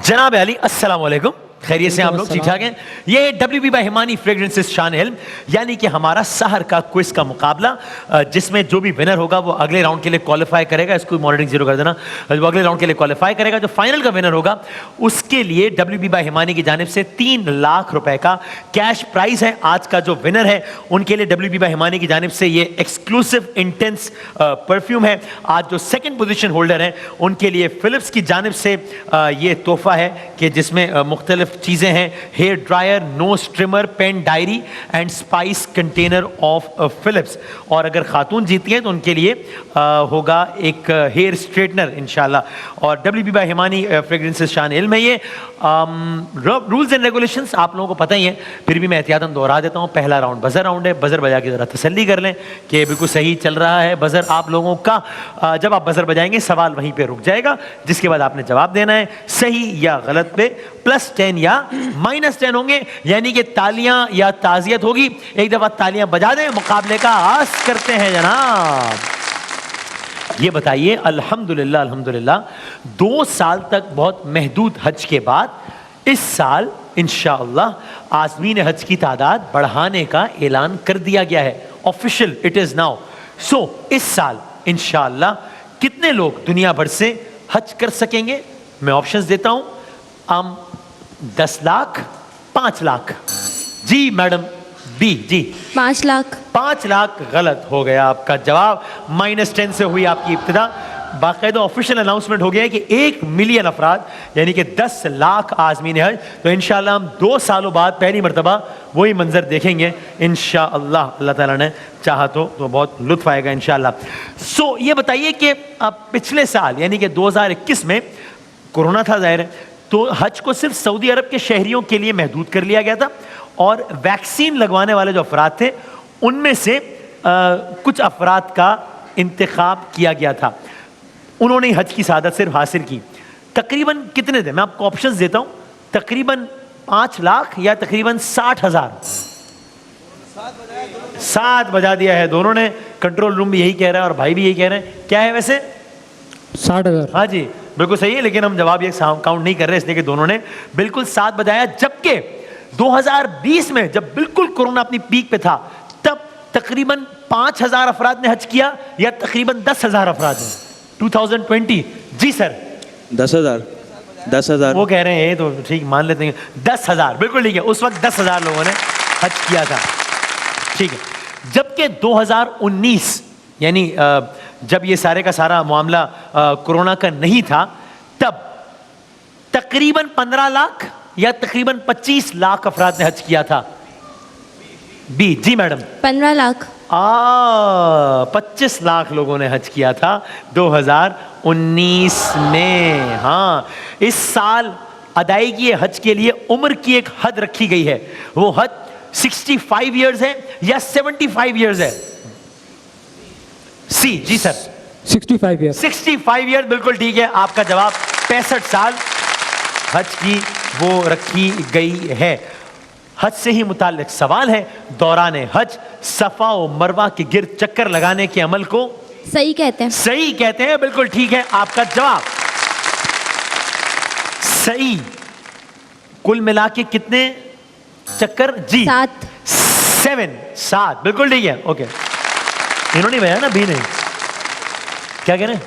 जनाब अली अस्सलाम वालेकुम, खैरियत से आप लोग ठीक ठाक हैं। ये WB बाय हिमानी फ्रेग्रेंसेस शान इल्म यानी कि हमारा सहर का क्विज का मुकाबला, जिसमें जो भी विनर होगा वो अगले राउंड के लिए क्वालिफाई करेगा। इसको मॉनिटरिंग जीरो कर देना। वो अगले राउंड के लिए क्वालिफाई करेगा। जो फाइनल का विनर होगा उसके लिए WB बाय हिमानी की जानिब से 3 लाख रुपए का कैश प्राइज है। आज का जो विनर है उनके लिए WB बाय हिमानी की जानिब से ये एक्सक्लूसिव इंटेंस परफ्यूम है। आज जो सेकंड पोजीशन होल्डर हैं उनके लिए फिलिप्स की जानिब से ये तोहफा है कि जिसमें मुख्तलिफ चीज़ें हैं, hair dryer, nose trimmer, pen diary and spice container of Philips. और अगर खातून जीती हैं तो उनके लिए होगा एक हेयर स्ट्रेटनर इंशाल्लाह। और WB बाय हिमानी फ्रेग्रेंसेस शान इल्म है ये। रूल्स एंड रेगुलेशंस आप लोगों को पता ही है, फिर भी मैं एहतियातन दोहरा देता हूँ। पहला राउंड बजर राउंड है। बजर बजा के ज़रा तसल्ली कर लें कि बिल्कुल सही चल रहा है बजर आप लोगों का। जब आप बजर बजाएंगे सवाल वहीं पे रुक जाएगा, जिसके बाद आपने जवाब देना है। सही या गलत पे +10 या -10 होंगे, यानी कि तालियां या ताजियत होगी। एक दफा तालियां बजा दें, मुकाबले का आगाज करते हैं जनाब। ये बताइए, अल्हम्दुलिल्लाह अल्हम्दुलिल्लाह 2 साल तक बहुत महदूद हज के बाद इस साल इंशाअल्लाह आज़मीन हज की तादाद बढ़ाने का ऐलान कर दिया गया है। Official it is now. So इस साल इंशाअल्लाह कितने लोग दुनिया भर से हज कर सकेंगे? मैं ऑप्शंस देता हूं। 10 लाख, 5 लाख। जी मैडम बी जी 5 लाख। 5 लाख गलत हो गया आपका जवाब। -10 से हुई आपकी इब्तिदा। बाकायदा ऑफिशियल अनाउंसमेंट हो गया है कि 1 मिलियन अफराद यानी कि 10 लाख आज़मीन हज। तो इंशाअल्लाह हम 2 सालों बाद पहली मरतबा वही मंजर देखेंगे इंशाअल्लाह। अल्लाह ताला ने चाहा तो बहुत लुत्फ आएगा इंशाअल्लाह। सो ये बताइए कि अब पिछले साल यानी कि 2021 में कोरोना था ज़ाहिर है, तो हज को सिर्फ सऊदी अरब के शहरियों के लिए महदूद कर लिया गया था। और वैक्सीन लगवाने वाले जो अफराद थे उनमें से कुछ अफराद का इंतखाब किया गया था। उन्होंने हज की सआदत सिर्फ हासिल की। तकरीबन कितने थे? मैं आपको ऑप्शंस देता हूं। तकरीबन 5 लाख या तकरीबन 60,000। 7 बजा दिया है दोनों ने। कंट्रोल रूम भी यही कह रहा है और भाई भी यही कह रहे हैं। क्या है वैसे? 60,000। हाँ जी बिल्कुल सही है, लेकिन हम जवाब ये काउंट नहीं कर रहे इसलिए कि दोनों ने बिल्कुल 7 बजाया। जबकि 2020 में जब बिल्कुल कोरोना अपनी पीक पे था तब तकरीबन 5,000 अफराद ने हज किया या तकरीबन 10,000 अफराद ने 2020। जी सर 10,000 वो कह रहे हैं तो ठीक मान लेते हैं 10,000 बिल्कुल ठीक है। उस वक्त 10,000 लोगों ने हज किया था, ठीक है। जबकि 2019 यानी जब ये सारे का सारा मामला कोरोना का नहीं था तब तकरीबन 15 लाख या तकरीबन 25 लाख अफराद ने हज किया था। बी जी मैडम 15 लाख। 25 लाख लोगों ने हज किया था 2019 में। हाँ, इस साल अदायगी हज के लिए उम्र की एक हद रखी गई है। वो हद 65 ईयर्स है या 75 ईयर्स है? सी जी सर 65 ईयर। 65 ईयर बिल्कुल ठीक है। आपका जवाब 65 साल हज की वो रखी गई है। हज से ही मुताल्लिक सवाल है। दौरान हज सफा और मरवा के गिर्द चक्कर लगाने के अमल को सही कहते हैं। सही कहते हैं, बिल्कुल ठीक है आपका जवाब। सही। कुल मिला के कितने चक्कर? जी 7 बिल्कुल ठीक है। ओके, इन्होंने भैया ना, भी नहीं। क्या कह रहे हैं?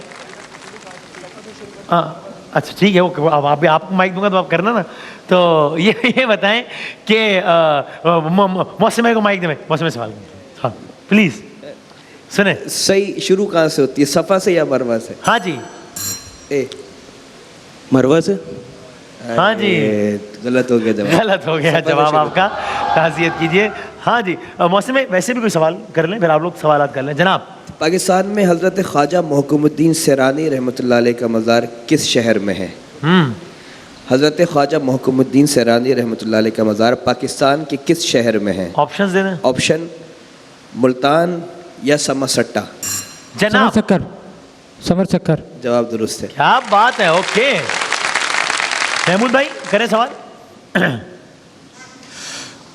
हाँ अच्छा ठीक है। वो अब आपको माइक दूंगा तो आप करना ना। तो ये बताएं कि मौसम को माइक दे। मौसम सवाल हाँ प्लीज सुने। सही शुरू कहाँ से होती है, सफा से या मरवा से? हाँ जी मरवा से। हाँ जी गलत हो गया जवाब। गलत हो गया जवाब आपका। ताज़ियत कीजिए। हाँ जी मौसम में वैसे भी कोई सवाल कर लें, फिर आप लोग सवालात कर लें जनाब। पाकिस्तान में हज़रत ख्वाजा मोहकुमुद्दीन सैरानी रहमतुल्लाह अलैह का मज़ार किस शहर में है? हज़रत ख्वाजा मोहकुमुद्दीन सैरानी रहमतुल्लाह अलैह का मज़ार पाकिस्तान के किस शहर में है? ऑप्शंस देना। ऑप्शन मुल्तान या समरसट्टा। जनाब समरसक्कर। जवाब दुरुस्त है। क्या बात है। ओके महमूद भाई करें सवाल।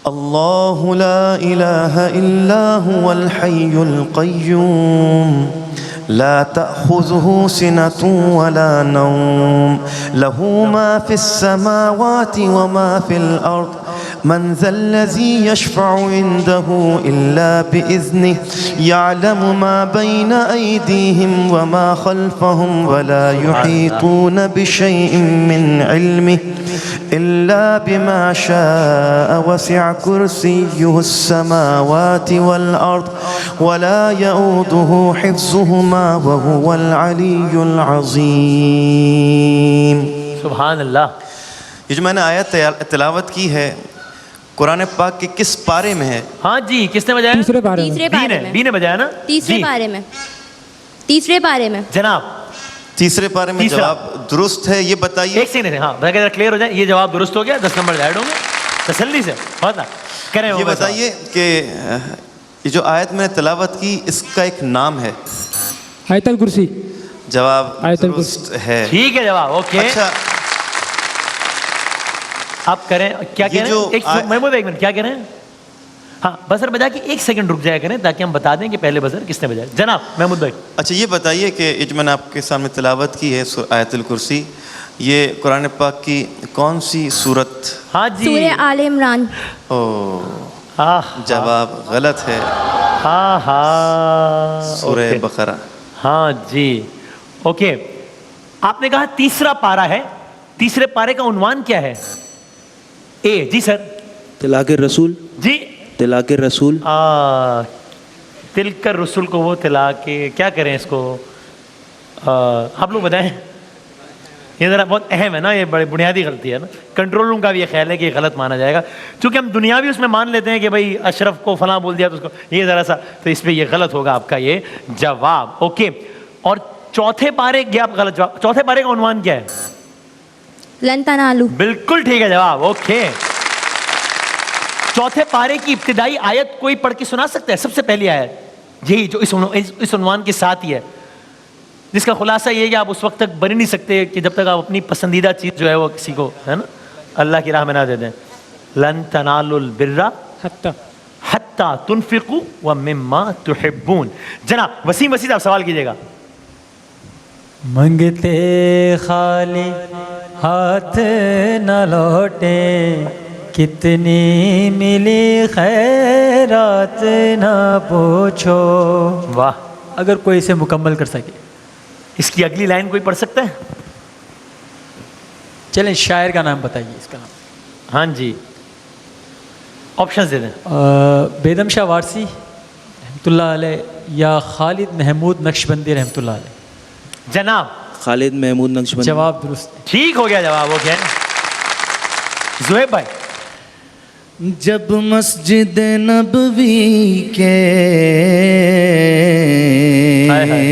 अल्लाहु ला इलाहा इल्ला हुवल हय्युल क़य्यूम ला तअख़ुज़ुहु सिनतुन वला नौम लहू मा फ़िस्समावाति व मा फ़िल अर्द मन ज़ल्लज़ी यशफ़अु इंदहु इल्ला बिइज़्निहि यअलमु मा बैन अयदीहिम व मा ख़ल्फ़हुम वला युहीतून बिशैइन मिन इल्मिहि इल्ला बिमा शाअ वसिअ कुर्सियुहु अस्समावाति वल अर्द वला यऊदुहु हिफ्ज़ुहुमा व हुवल अलियुल अज़ीम। सुभान अल्लाह। ये जो मैंने आयत तिलावत की है कुरान पाक के किस पारे में है? हाँ जी, किसने बजाया? तीसरे पारे में। तीसरे बी पारे ने, में। बी ने बजाया ना? तीसरे जी। पारे में। तीसरे पारे में। जनाब तीसरे पारे में तीसरा। जवाब दुरुस्त है, ये बताइए। एक सेकंड, हाँ अगर क्लियर हो जाए, ये जवाब दुरुस्त हो गया, 10 नंबर ऐड होंगे तसल्ली से। बहुत ना करें। ये बताइए कि ये जो आयत मैंने तिलावत की इसका एक नाम है। आयतल कुर्सी। जवाब आयतुल दुरुस्त है। ठीक है जवाब, ओके। अच्छा, आप करें, क्या कह ये रहे जो हैं? एक महमूद, एक मिनट, क्या कह रहे हैं? हाँ, बजर बजा के 1 सेकंड रुक जाया करें ताकि हम बता दें कि पहले बजर किसने बजाया। जनाब महमूद भाई। अच्छा ये बताइए कि ये जो मैंने आपके सामने तिलावत की है आयतुल कुर्सी, ये कुरान पाक की कौन सी सूरत? हाँ जी। सूरह आले इमरान। ओ, हाँ जवाब गलत है, हाँ हाँ, सूरह ओके। बकरा। हाँ जी, ओके। आपने कहा तीसरा पारा है, तीसरे पारे का उन्वान क्या है? ए जी सर। तिलाके रसूल। जी। तिलाके रसूल। तिलकर रसूल को वो तिला के क्या करें इसको? आप लोग बताएं। ये ज़रा बहुत अहम है ना, ये बड़ी बुनियादी गलती है ना। कंट्रोल रूम का भी ये ख्याल है कि ये गलत माना जाएगा, क्योंकि हम दुनियावी उसमें मान लेते हैं कि भाई अशरफ को फलां बोल दिया तो उसको ये ज़रा सा, तो इस पर ये गलत होगा आपका ये जवाब, ओके। और चौथे पारे की आप गलत जवाब। चौथे पारे का उन्वान क्या है? लन तनालू। बिल्कुल ठीक है जवाब, ओके। चौथे पारे की इब्तिदाई आयत कोई पढ़ के सुना सकता है? सबसे पहली आयत यही जो इस उन्वान के साथ ही है, जिसका खुलासा ये है कि आप उस वक्त तक बन ही नहीं सकते कि जब तक आप अपनी पसंदीदा चीज़ जो है वो किसी को, है ना, अल्लाह की राह में ना दे दें। लन तनालुल बिर्रा हत्ता तुनफिकू व मिम्मा तुहिब्बून। जनाब वसीम वसीम आप सवाल कीजिएगा। मंगते खाली हाथ न लौटे, कितनी मिली खैरात न पूछो। वाह, अगर कोई इसे मुकम्मल कर सके। इसकी अगली लाइन कोई पढ़ सकता है? चलें, शायर का नाम बताइए, इसका नाम। हाँ जी, ऑप्शंस दे दें। बेदम शाह वारसी रहमतुल्लाह अलैह या खालिद महमूद नक्शबंदी रहमतुल्लाह अलैह। जनाब खालिद महमूद नक्शबंदी। जवाब दुरुस्त। ठीक हो गया जवाब, ओके। ज़ुहैब भाई। जब मस्जिद नबवी के हाय हाय।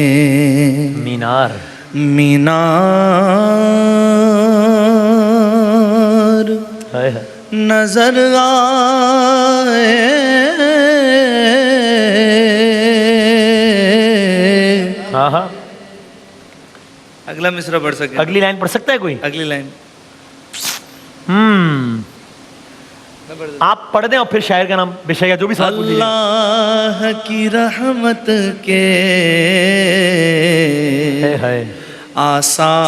मीनार मीनार हाय हाय। नजर आए, हाँ हाँ, अगला मिसरा पढ़ सके? अगली लाइन पढ़ सकता है कोई? अगली लाइन आप पढ़ दें और फिर शायर का नाम बेशक जो भी सवाल पूछ लीजिए। अल्लाह की रहमत के हाय आसार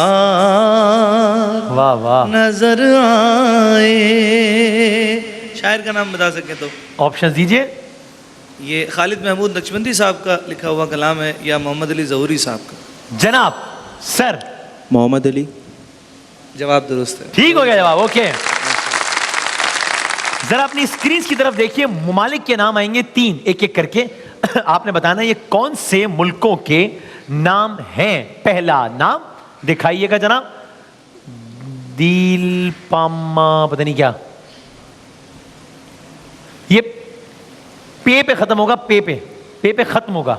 वाह वाह, नजर आए। शायर का नाम बता सके तो? ऑप्शन दीजिए। ये खालिद महमूद नक्शबंदी साहब का लिखा हुआ कलाम है या मोहम्मद अली ज़हूरी साहब का? जनाब सर। मोहम्मद अली। जवाब दुरुस्त है। ठीक हो गया जवाब, ओके। जरा अपनी स्क्रीन की तरफ देखिए, मुमालिक के नाम आएंगे 3 एक एक करके। आपने बताना ये कौन से मुल्कों के नाम हैं। पहला नाम दिखाइएगा जनाब। दिल पामा, पता नहीं क्या, ये पे खत्म होगा, पे खत्म होगा।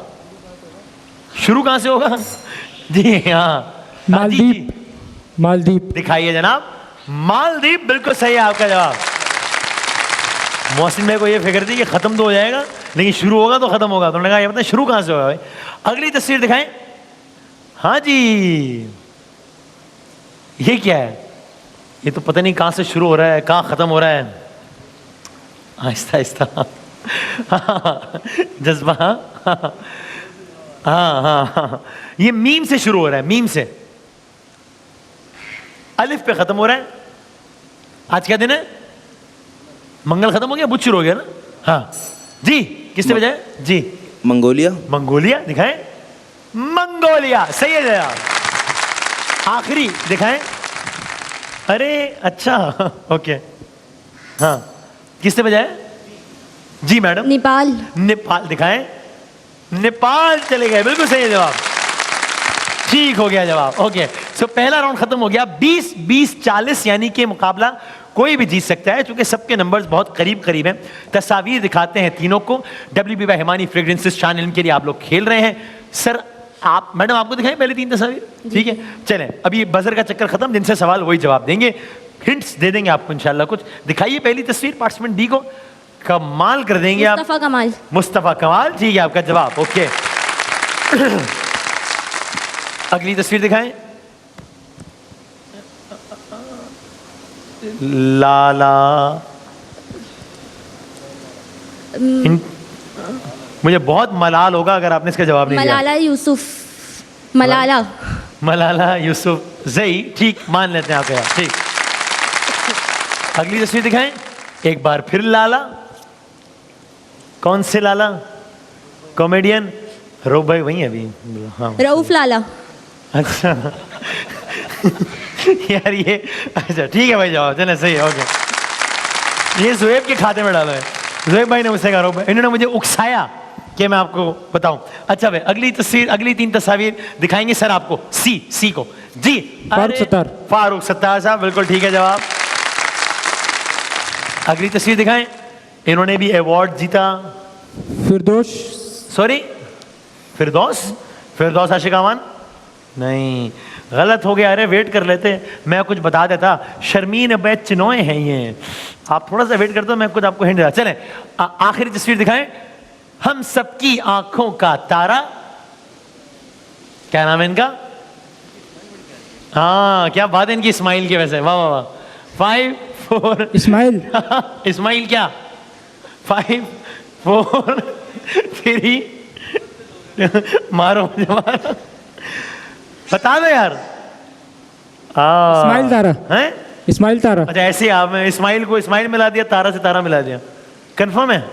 शुरू कहां से होगा? जी हाँ, मालदीव। मालदीव। दिखाइए जनाब। मालदीव बिल्कुल सही है आपका जवाब। मौसम में को ये फिक्र थी कि खत्म तो हो जाएगा लेकिन शुरू होगा तो खत्म होगा, तो उन्होंने कहा ये बताएं शुरू कहां से होगा भाई। अगली तस्वीर दिखाएं। हाँ जी, ये क्या है? ये तो पता नहीं कहां से शुरू हो रहा है कहां खत्म हो रहा है। आहिस्ता आहिस्ता जज्बा। हाँ हाँ हाँ, ये मीम से शुरू हो रहा है, मीम से, अलिफ पे खत्म हो रहा है। आज क्या दिन है? मंगल खत्म हो गया, बुध शुरू हो गया ना? हाँ जी, किससे बजाय जी? मंगोलिया। मंगोलिया दिखाएं, मंगोलिया सही है जनाब। आखिरी दिखाएं, अरे अच्छा ओके, हाँ किससे बजाय? जी मैडम। नेपाल। नेपाल दिखाएं, नेपाल चले गए, बिल्कुल सही है जवाब, ठीक हो गया जवाब। ओके, सो पहला राउंड खत्म हो गया। 20-20-40 यानी कि मुकाबला कोई भी जीत सकता है, क्योंकि सबके नंबर्स बहुत करीब करीब हैं। तस्वीर दिखाते हैं तीनों को। WB बाय हिमानी फ्रेग्रेंसेस शान इल्म के लिए आप लोग खेल रहे हैं। सर आप, मैडम आपको दिखाएं पहले 3 तस्वीर, ठीक है? चलें, अभी बजर का चक्कर खत्म, जिनसे सवाल वही जवाब देंगे, हिंट्स दे देंगे आपको इंशाल्लाह कुछ। दिखाइए पहली तस्वीर पार्टिसिपेंट डी को, कमाल कर देंगे आप। मुस्तफ़ा कमाल। मुस्तफ़ा कमाल, ठीक है आपका जवाब, ओके। अगली तस्वीर दिखाएं, लाला। मुझे बहुत मलाल होगा अगर आपने इसका जवाब नहीं दिया। मलाला यूसुफ। मलाला। मलाला यूसुफ जई, ठीक मान लेते हैं आप यार, ठीक। अगली तस्वीर दिखाएं, एक बार फिर लाला। कौन से लाला? कॉमेडियन रऊफ भाई वही है अभी? हाँ रऊफ लाला। अच्छा यार ये, अच्छा ठीक है भाई, जवाब चले सही है, ओके। ये जुएब के खाते में डाला है, जुएब भाई ने मुझसे कहा, इन्होंने मुझे उकसाया कि मैं आपको बताऊं। अच्छा भाई, अगली तस्वीर, अगली 3 तस्वीर दिखाएंगे सर आपको, सी को जी। फारूक सत्तार। फारूक सत्तार साहब, बिल्कुल ठीक है जवाब। अगली तस्वीर दिखाएं, इन्होंने भी अवार्ड जीता। फिरदौस। सॉरी, फिरदौस आशिक अमान? नहीं, गलत हो गया। अरे वेट कर लेते, मैं कुछ बता देता। शर्मीन अबैद चिनोए हैं ये, आप थोड़ा सा वेट कर दो, मैं कुछ आपको हिंट देता। चलें, आखिरी तस्वीर दिखाएं, हम सबकी आंखों का तारा। क्या नाम है इनका? हाँ क्या बात है इनकी स्माइल की, वैसे वाह वाह वाह। 5 4 इस्माइल। इस्माइल क्या? 5 4 3 मारो मुझे, मारो, बता दो यार। इस्माइल तारा। हैं? इस्माइल तारा। अच्छा ऐसे आप इस्माइल को इस्माइल मिला दिया, तारा से तारा मिला दिया। कंफर्म है?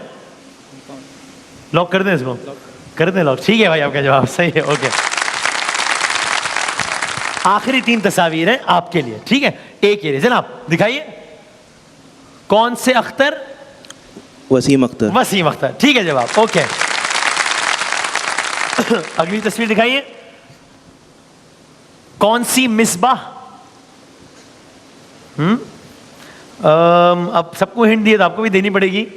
लॉक कर दें इसको, कर दें लॉक, ठीक है भाई आपका जवाब सही है, ओके। आखिरी 3 तस्वीर है आपके लिए, ठीक है? एक ये जनाब दिखाइए, कौन से अख्तर? वसीम अख्तर। वसीम अख्तर, ठीक है जवाब, ओके। अगली तस्वीर दिखाइए, कौन सी मिसबाह? अब सबको हिंट दिए तो आपको भी देनी पड़ेगी,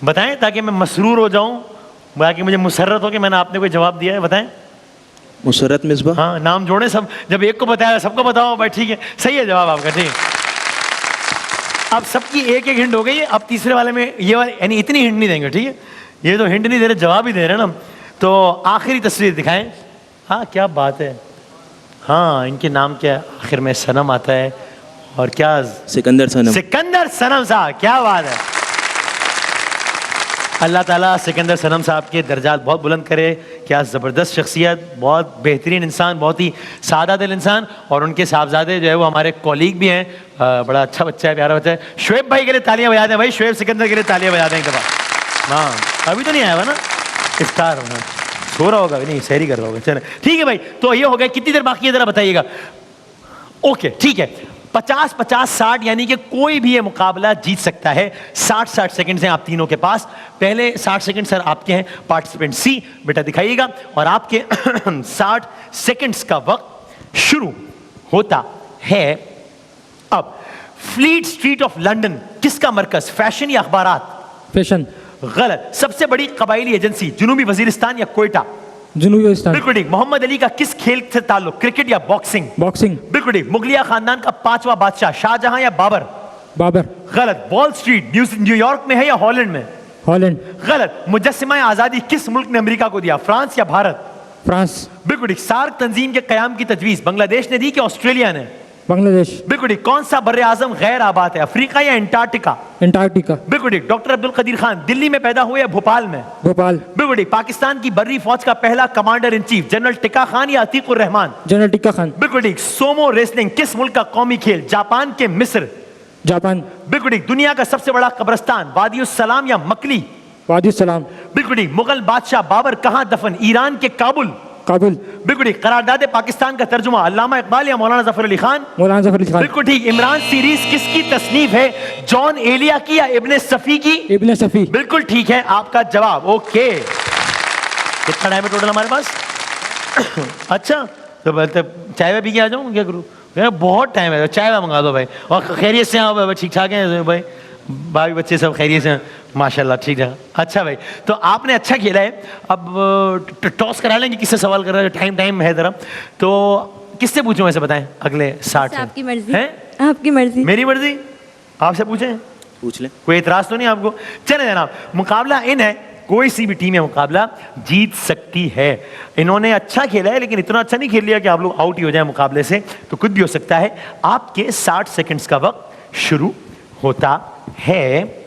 बताएं ताकि मैं मसरूर हो जाऊं, बाकी मुझे मुसर्रत हो कि मैंने आपने कोई जवाब दिया है, बताएं। मुसर्रत मिसबाह। हाँ नाम जोड़े सब, जब एक को बताया सबको बताओ भाई, ठीक है सही है जवाब आपका, ठीक। अब सबकी एक एक हिंट हो गई है, अब तीसरे वाले में ये वाले यानी इतनी हिंट नहीं देंगे, ठीक है? ये तो हिंट नहीं दे रहे, जवाब ही दे रहे हैं ना। तो आखिरी तस्वीर दिखाएं। हाँ क्या बात है, हाँ इनके नाम क्या आखिर में सनम आता है, और क्या? सिकंदर सनम। सिकंदर सनम साहब, क्या बात है। अल्लाह ताला सिकंदर सनम साहब के दर्जात बहुत बुलंद करे। क्या ज़बरदस्त शख्सियत, बहुत बेहतरीन इंसान, बहुत ही सादा दिल इंसान। और उनके साहबजादे जो है वो हमारे कॉलीग भी हैं, बड़ा अच्छा बच्चा है, प्यारा बच्चा है। शुएब भाई के लिए तालियां बजा दें भाई, शुएब सिकंदर के लिए तालियां बजा दें एक दफ़ा। हाँ अभी तो नहीं आया हुआ ना, इफ्तार सो रहा होगा, नहीं सहरी कर रहा होगा, चले ठीक है भाई। तो ये हो गया, कितनी देर बाकी है ज़रा बताइएगा। ओके ठीक है, 50-50-60 यानी कि कोई भी ये मुकाबला जीत सकता है। 60-60 सेकंड हैं आप तीनों के पास। पहले 60 सेकंड सर आपके हैं, पार्टिसिपेंट सी बेटा दिखाइएगा, और आपके 60 सेकंड्स का वक्त शुरू होता है अब। फ्लीट स्ट्रीट ऑफ लंदन किसका मरकज, फैशन या अखबारात? फैशन। गलत। सबसे बड़ी कबायली एजेंसी, जनूबी वजीरिस्तान या कोयटा? जनूबी वजीरिस्तान। बिल्कुल ठीक। मोहम्मद अली का किस खेल से ताल्लुक, क्रिकेट या बॉक्सिंग? बॉक्सिंग। बिल्कुल ठीक। मुगलिया खानदान का 5वां बादशाह, शाहजहां या बाबर? बाबर। गलत। वॉल स्ट्रीट न्यूयॉर्क में है या हॉलैंड में? हॉलैंड। गलत। मुजस्सिमा आजादी किस मुल्क ने अमेरिका को दिया, फ्रांस या भारत? फ्रांस। बिल्कुल ठीक। सार्क तंजीम के कयाम की तजवीज बांग्लादेश ने दी कि ऑस्ट्रेलिया ने? बांग्लादेश बिल्कुल ठीक। कौन सा बर्रे आजम गैर आबाद है, अफ्रीका या अंटार्कटिका? अंटार्कटिका बिल्कुल ठीक। डॉक्टर अब्दुल कदीर खान दिल्ली में पैदा हुए या भोपाल में? भोपाल बिल्कुल ठीक। पाकिस्तान की बर्री फौज का पहला commander in chief general tikka Khan या अतीकुर रहमान? जनरल टिक्का खान बिल्कुल ठीक। सोमो रेसलिंग किस मुल्क का कौमी खेल, जापान के मिस्र? जापान बिल्कुल ठीक। दुनिया का सबसे बड़ा कब्रिस्तान वादियुस सलाम या मकली? वादियुस सलाम बिल्कुल ठीक। मुगल बादशाह बाबर कहां दफन, ईरान के काबुल? काबुल बिल्कुल ठीक। करारदाद पाकिस्तान का तर्जुमा अल्लामा इकबाल या मौलाना जफर अली खान? मौलाना जफर अली खान बिल्कुल ठीक। इमरान सीरीज किसकी तसनीफ है, जॉन एलिया की या इब्ने सफी की? इब्ने सफी बिल्कुल ठीक है आपका जवाब। ओके, कितना टाइम है टोटल हमारे पास? अच्छा, तो बोलते चाय पी के आ जाऊँ, क्या करूँ? बहुत टाइम है, चाय मंगा दो भाई। और खैरियत से आओ भाई, ठीक ठाक हैं भाई, भाई बच्चे सब खैरियत से हैं? माशाल्लाह, ठीक है। अच्छा भाई, तो आपने अच्छा खेला है। अब टॉस करा लेंगे, किससे सवाल कर रहे हैं? टाइम है जरा, तो किससे पूछूं ऐसे बताएं अगले 60 आपकी मर्जी है? आपकी मर्जी। मेरी मर्जी? आपसे पूछें, पूछ लें। कोई इतराज तो नहीं आपको? चले जनाब, मुकाबला इन है, कोई सी भी टीम है मुकाबला जीत सकती है। इन्होंने अच्छा खेला है, लेकिन इतना अच्छा नहीं खेल लिया कि आप लोग आउट ही हो जाए मुकाबले से, तो कुछ भी हो सकता है। आपके 60 सेकंड्स का वक्त शुरू होता है।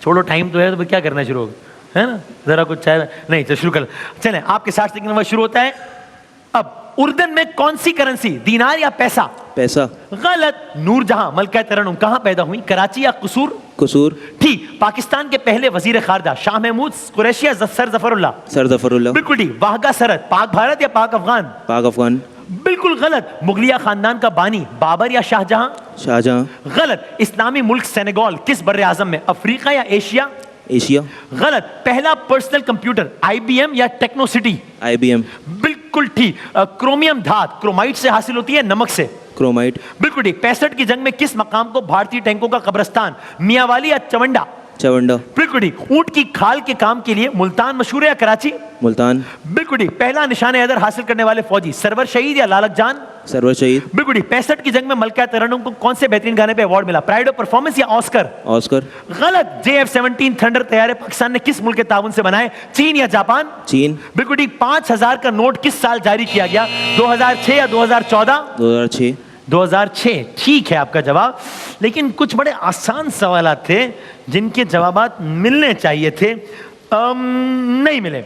छोड़ो, टाइम तो है, तो फिर क्या करना शुरू होगा, है ना? जरा कुछ चाहे नहीं, तो शुरू कर। चलें, आपके 60 सेकंड में शुरू होता है। अब उर्दन में कौन सी करेंसी, दीनार या पैसा? पैसा। गलत। नूरजहां मलका तरन्नुम कहां पैदा हुई, कराची या कसूर? कसूर। ठीक। पाकिस्तान के पहले वजीर खारजा शाह महमूद, कुरैशी या सर जफरुल्लाह? सर जफरुल्लाह। बिल्कुल ठीक। वाहगा सरहद पाक भारत या पाक अफगान? पाक अफगान। बिल्कुल गलत। मुगलिया खानदान का बानी बाबर या शाहजहां? शाहजहां। गलत। इस्लामी मुल्क सेनेगल किस बर्रे आजम में, अफ्रीका या एशिया? एशिया। गलत। पहला पर्सनल कंप्यूटर IBM या टेक्नोसिटी? IBM। बिल्कुल ठीक। क्रोमियम धात क्रोमाइट से हासिल होती है, नमक से? क्रोमाइट। बिल्कुल ठीक। 65 की जंग में किस मकाम को भारतीय टैंकों का कब्रिस्तान, मियावाली या चवंडा? चवंडा। बिल्कुल ठीक। ऊंट की खाल के काम के लिए मुल्तान मशहूर है या कराची? मुल्तान। बिल्कुल ठीक। पहला निशान हैदर हासिल करने वाले फौजी, सरवर शहीद या लालक जान? सरवर शहीद। बिल्कुल ठीक। 65 की जंग में मलका तरन्नुम को कौन से बेहतरीन गाने पे अवार्ड मिला, प्राइड ऑफ परफॉर्मेंस या ऑस्कर? ऑस्कर। गलत। JF-17 थंडर तैयारे पाकिस्तान ने किस मुल्क के ताउन से बनाए, चीन या जापान? चीन। बिल्कुल ठीक। 5000 का नोट किस साल जारी किया गया, 2006 या 2014? 2006। 2006। ठीक है आपका जवाब, लेकिन कुछ बड़े आसान सवाल थे जिनके जवाब मिलने चाहिए थे, नहीं मिले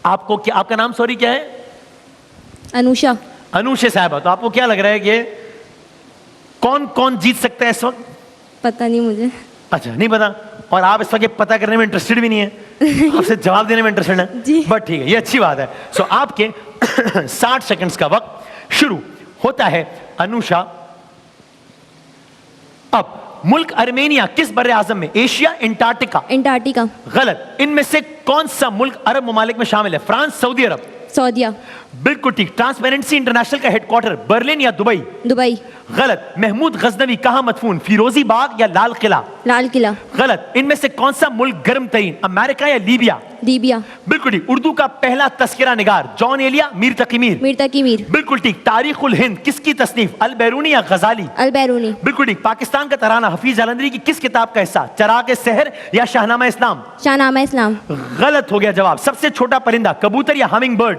आपको। क्या आपका नाम सॉरी क्या है? अनुषा। अनुषा साहबा। तो आपको क्या लग रहा है कि कौन कौन जीत सकता है इस वक्त? पता नहीं मुझे। अच्छा, नहीं पता, और आप इस वक्त पता करने में इंटरेस्टेड भी नहीं है, आपसे जवाब देने में इंटरेस्टेड है जी। बट ठीक है, ये अच्छी बात है। सो आपके 60 सेकंड्स का वक्त शुरू होता है। अनुषा, अब मुल्क अर्मेनिया किस बर्रे आजम में, एशिया अंटार्कटिका? अंटार्कटिका। गलत। इनमें से कौन सा मुल्क अरब ममालिक में शामिल है, फ्रांस, सऊदी अरब? सऊदिया। बिल्कुल ठीक। ट्रांसपेरेंसी इंटरनेशनल का हेडक्वार्टर बर्लिन या दुबई? दुबई। गलत। महमूद गजनवी कहां मदफून, फिरोजी बाग या लाल किला? लाल किला। गलत। इनमें से कौन सा मुल्क गर्म तरीन, अमेरिका या लीबिया? लीबिया। बिल्कुल ठीक। उर्दू का पहला तस्करा निगार, जॉन एलिया, मीर तकी मीर? मीर तकी मीर। बिल्कुल ठीक। तारीखुल हिंद किसकी तसनीफ, अल बैरूनी या गजाली? अल बैरूनी। बिल्कुल ठीक। पाकिस्तान का तराना हफीज जालंधरी की किस किताब का हिस्सा, चराग सहर या शाहनामा इस्लाम? शाहनामा इस्लाम। गलत हो गया जवाब। सबसे छोटा परिंदा, कबूतर या हमिंग बर्ड?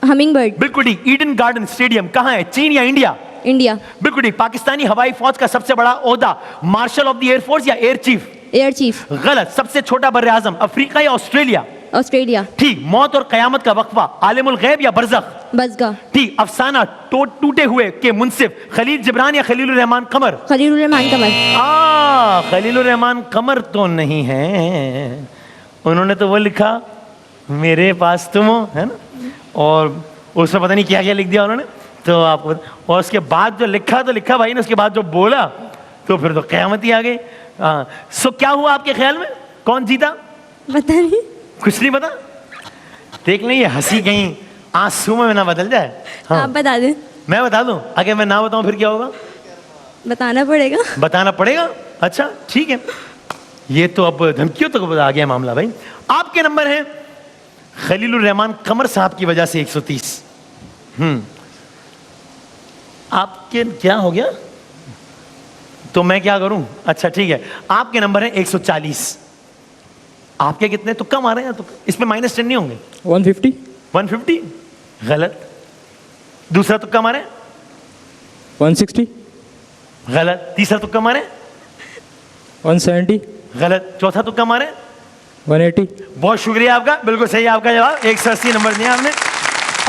Humming bird. बिल्कुल ठीक। ईडन गार्डन स्टेडियम कहां है, चीन या इंडिया? इंडिया। बिल्कुल ठीक। पाकिस्तानी हवाई फौज का सबसे बड़ा ओहदा, मार्शल ऑफ द एयरफोर्स या एयर चीफ? Air chief. गलत। सबसे छोटा बर्रे आजम, अफ्रीका या ऑस्ट्रेलिया? ऑस्ट्रेलिया। ठीक। मौत और कयामत का वक्फा, आलिमुल गैब या बरज़ख? बज़गा। ठीक। अफसाना टूटे हुए के मुंसिफ, खलील जिब्रान या खलीलुर रहमान कमर? खलीलुर रहमान कमर। खलीलुर रहमान कमर तो नहीं है, उन्होंने तो वो लिखा मेरे पास तुम हो, है ना, और उसमें पता नहीं क्या क्या लिख दिया उन्होंने, तो आपको। और उसके बाद जो लिखा तो लिखा भाई ने, उसके बाद जो बोला तो फिर तो क़यामत ही आ गई। सो क्या हुआ आपके ख्याल में, कौन जीता? पता नहीं, कुछ नहीं पता। देख लें ये हंसी कहीं आंसू में ना बदल जाए। हाँ। आप बता दें। मैं बता दूं? अगर मैं ना बताऊं फिर क्या होगा? बताना पड़ेगा। बताना पड़ेगा। अच्छा ठीक है, ये तो अब धमकियों तक आ गया मामला भाई। आपके नंबर है खलीलुर रहमान कमर साहब की वजह से 130। आपके क्या हो गया, तो मैं क्या करूं? अच्छा ठीक है, आपके नंबर है 140। आपके कितने? तो कम आ रहे हैं, तो इसमें -10 नहीं होंगे? 150। 150 गलत। दूसरा तो कम आ रहा है 160, गलत। तीसरा तुक्का मारे। 170, गलत। चौथा तुक्का मारे। 180, बहुत शुक्रिया आपका, बिल्कुल सही आपका जवाब। 180 नंबर दिया आपने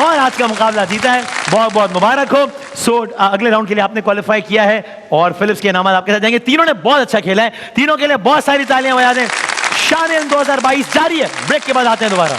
और आज का मुकाबला जीता है। बहुत बहुत मुबारक हो। सो अगले राउंड के लिए आपने क्वालिफाई किया है और फिलिप्स के इनामात आपके साथ जाएंगे। तीनों ने बहुत अच्छा खेला है, तीनों के लिए बहुत सारी तालियां बजा दें। शान-ए-इल्म 2022 जारी है, ब्रेक के बाद आते हैं दोबारा।